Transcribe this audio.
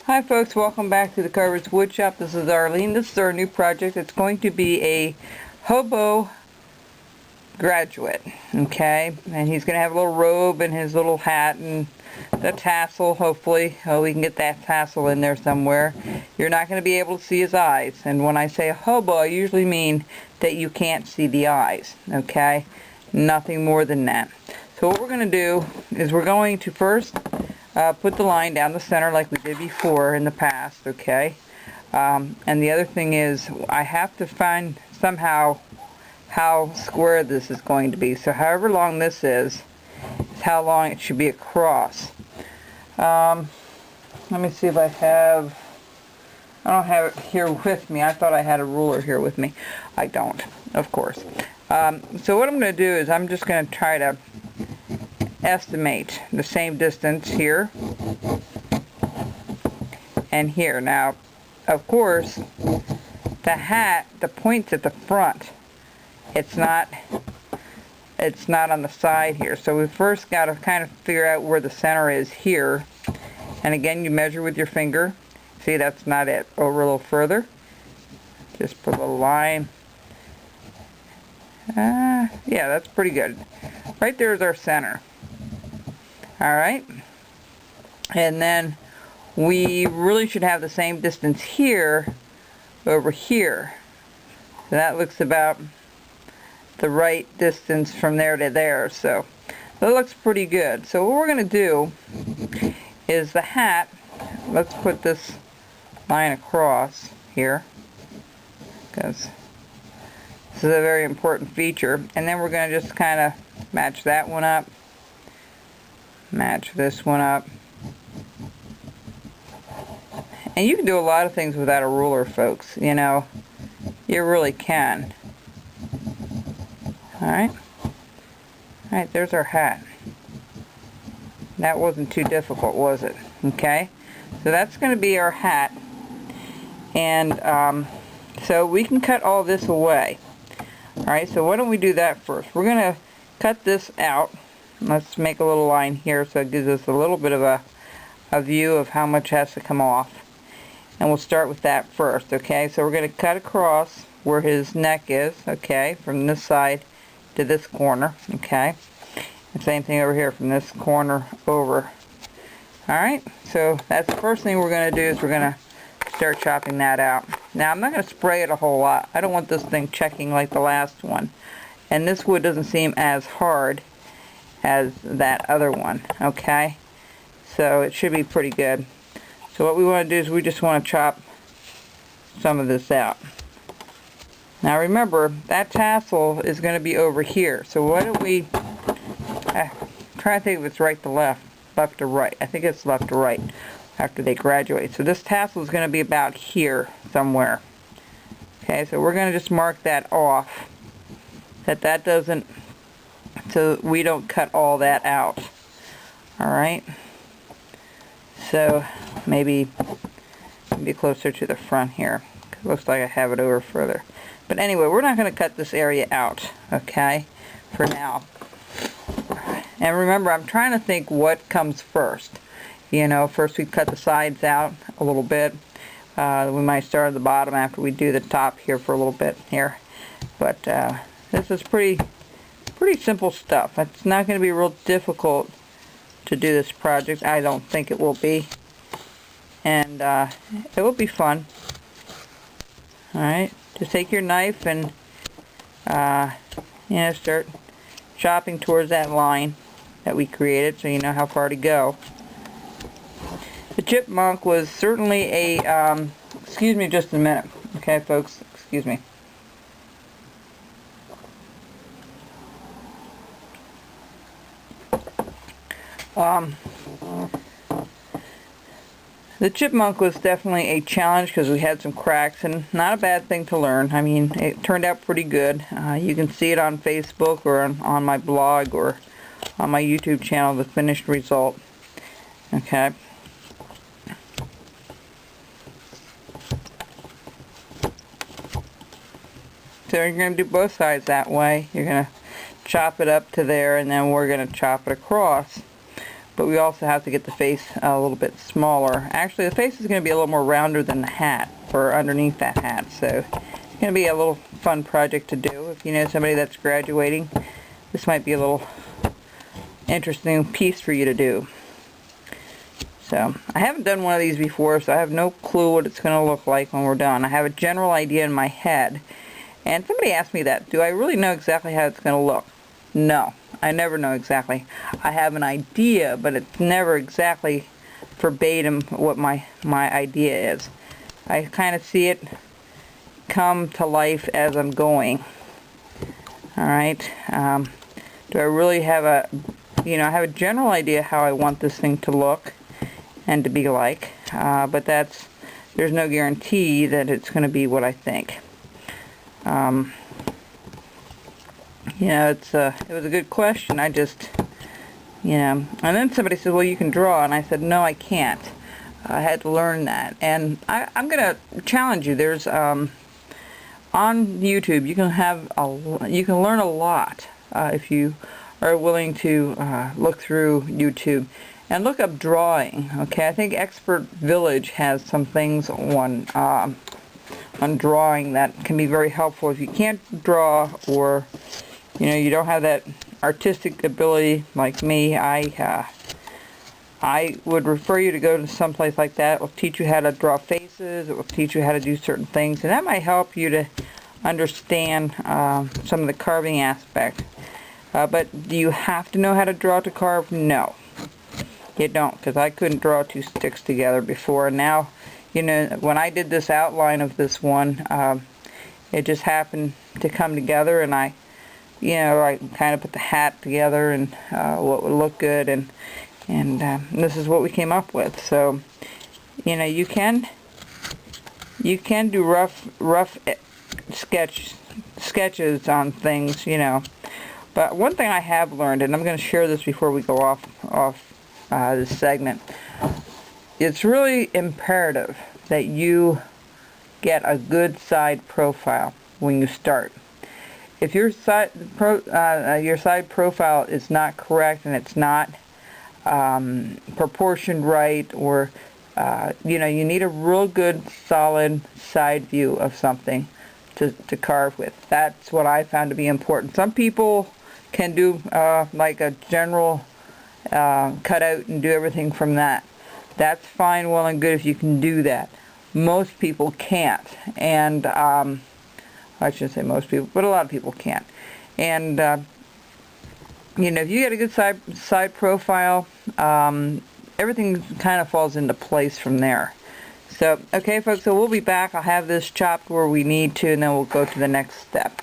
Hi folks, welcome back to the Carver's Woodshop. This is Arlene. This is our new project. It's going to be a Hobo Graduate, okay? And he's going to have a little robe and his little hat and the tassel, hopefully. Oh, we can get that tassel in there somewhere. You're not going to be able to see his eyes. And when I say hobo, I usually mean that you can't see the eyes, okay? Nothing more than that. So what we're going to do is we're going to first put the line down the center like we did before in the past, okay? And the other thing is I have to find somehow how square this is going to be. So however long this is how long it should be across. Let me see if I don't have it here with me. I thought I had a ruler here with me. I don't, of course. So what I'm going to do is I'm just going to try to estimate the same distance here and here. Now, of course, the hat, the point's at the front. It's not on the side here. So we first got to kind of figure out where the center is here. And again, you measure with your finger. See, that's not it. Over a little further. Just put a little line. Yeah, that's pretty good. Right there is our center. Alright, and then we really should have the same distance here over here. So that looks about the right distance from there to there, so that looks pretty good. So what we're going to do is the hat, let's put this line across here because this is a very important feature, and then we're going to just kind of match that one up. Match this one up. And you can do a lot of things without a ruler, folks. You know, you really can. Alright. Alright, there's our hat. That wasn't too difficult, was it? Okay. So that's going to be our hat. And so we can cut all this away. Alright, so why don't we do that first? We're going to cut this out. Let's make a little line here so it gives us a little bit of a view of how much has to come off. And we'll start with that first, okay? So we're going to cut across where his neck is, okay? From this side to this corner, okay? And same thing over here from this corner over. Alright, so that's the first thing we're going to do is we're going to start chopping that out. Now I'm not going to spray it a whole lot. I don't want this thing checking like the last one. And this wood doesn't seem as hard as that other one, okay? So it should be pretty good. So what we want to do is we just want to chop some of this out. Now remember, that tassel is going to be over here. So why don't we try to think if it's right to left to right. I think it's left to right after they graduate. So this tassel is going to be about here somewhere. Okay, so we're going to just mark that off. That doesn't, so we don't cut all that out. Alright, so maybe closer to the front here. It looks like I have it over further. But anyway, we're not going to cut this area out, okay, for now. And remember, I'm trying to think what comes first. You know, first we cut the sides out a little bit. We might start at the bottom after we do the top here for a little bit here. But this is pretty simple stuff. It's not going to be real difficult to do this project. I don't think it will be. And it will be fun. Alright, just take your knife and you know, start chopping towards that line that we created so you know how far to go. The chipmunk was certainly a, excuse me just a minute, okay folks, excuse me. The chipmunk was definitely a challenge because we had some cracks, and not a bad thing to learn. I mean, it turned out pretty good. You can see it on Facebook or on my blog or on my YouTube channel, the finished result. Okay. So you're going to do both sides that way. You're going to chop it up to there, and then we're going to chop it across. but we also have to get the face a little bit smaller. Actually, the face is going to be a little more rounder than the hat, or underneath that hat, so it's going to be a little fun project to do. If you know somebody that's graduating, this might be a little interesting piece for you to do. So, I haven't done one of these before, so I have no clue what it's going to look like when we're done. I have a general idea in my head, and somebody asked me that. Do I really know exactly how it's going to look? No, I never know exactly. I have an idea, but it's never exactly verbatim what my idea is. I kind of see it come to life as I'm going. Alright, do I really have a, I have a general idea how I want this thing to look and to be like, but there's no guarantee that it's going to be what I think. It was a good question. I just, and then somebody said, well, you can draw, and I said, no, I can't. I had to learn that, and I'm going to challenge you. There's, on YouTube, you can learn a lot if you are willing to look through YouTube and look up drawing. Okay, I think Expert Village has some things on drawing that can be very helpful if you can't draw, or you don't have that artistic ability like me. I would refer you to go to some place like that. It will teach you how to draw faces. It will teach you how to do certain things, and that might help you to understand some of the carving aspects. But do you have to know how to draw to carve? No, you don't, because I couldn't draw two sticks together before. And now, when I did this outline of this one, it just happened to come together, and I kind of put the hat together and what would look good, and this is what we came up with. So, you can do rough sketches on things, But one thing I have learned, and I'm going to share this before we go off this segment, it's really imperative that you get a good side profile when you start. If your side profile is not correct and it's not proportioned right, or you need a real good solid side view of something to carve with. That's what I found to be important. Some people can do like a general cutout and do everything from that. That's fine, well and good if you can do that. Most people can't, and I shouldn't say most people, but a lot of people can't. And if you get a good side profile, everything kind of falls into place from there. So, okay folks, so we'll be back. I'll have this chopped where we need to, and then we'll go to the next step.